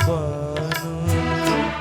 வானம்.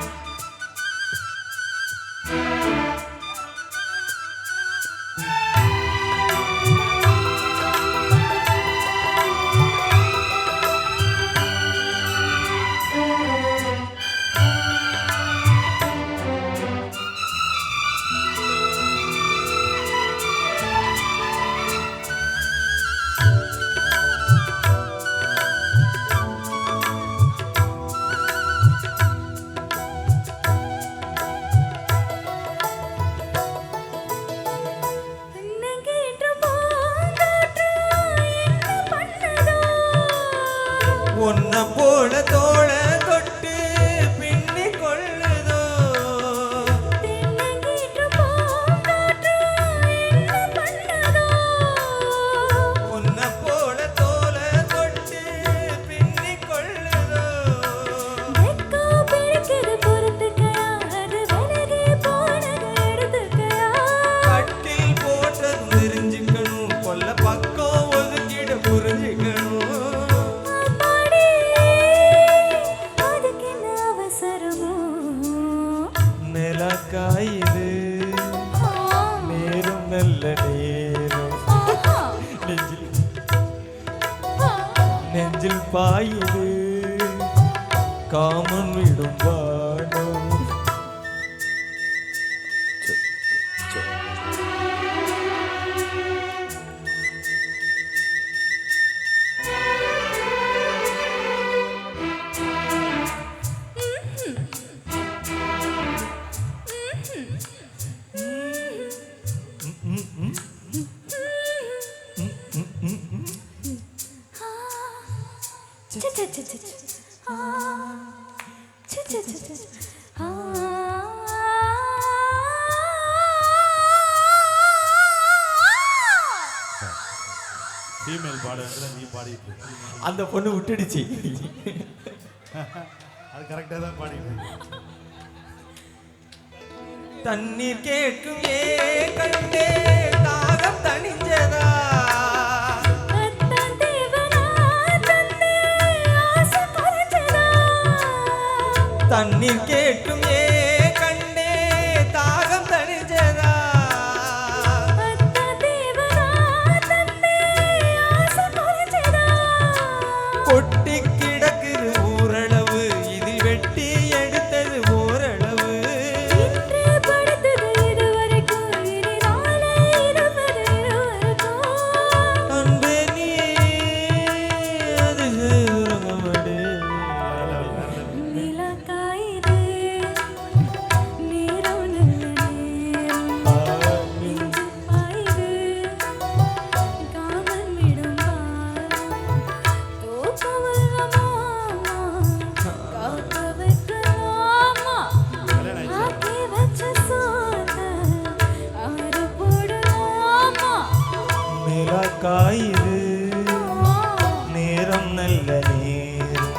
உன்ன போல தோள தொட்டு பின்னி கொள்ளுதோ உன்ன போல தோள தொட்டு பின்னி கொள்ளுதோ கட்டில் போட்டது தெரிஞ்சுக்கணும் கொல்ல பக்கம் ஒதுக்கிட புரிஞ்சுக்கணும் காயுது நேரும் நல்ல நேரம் நெஞ்சில் பாயுது காமன் விடும் வானம். ஃபீமேல் பாடுறதுல நீ பாடிட்டு அந்த பொண்ணு விட்டுடுச்சு. அது கரெக்டாக தான் பாடிட்டு. தண்ணீர் கேட்கும் ஏ கண்டே தாகம் தணிஞ்சதா தண்ணீர் கேட்கும் ஏ கண்டே தாகம் தணிஞ்சதா கொட்டி கிடக்குது ஓரளவு இதில் வெட்டி எடுத்தது ஓரளவு அன்பே நீ அது உறங்கமடு காயுது நேரம் நல்ல நேரம்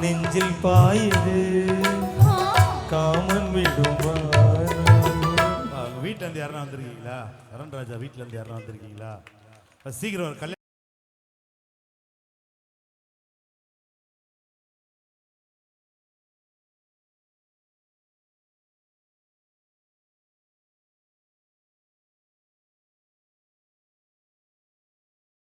நெஞ்சில் பாயுது காமன் விடும் வீட்டிலேருந்து யாருன்னா வந்திருக்கீங்களா? சரண் ராஜா வீட்டிலேருந்து யாருன்னா வந்திருக்கீங்களா? சீக்கிரம் கல்யாணம்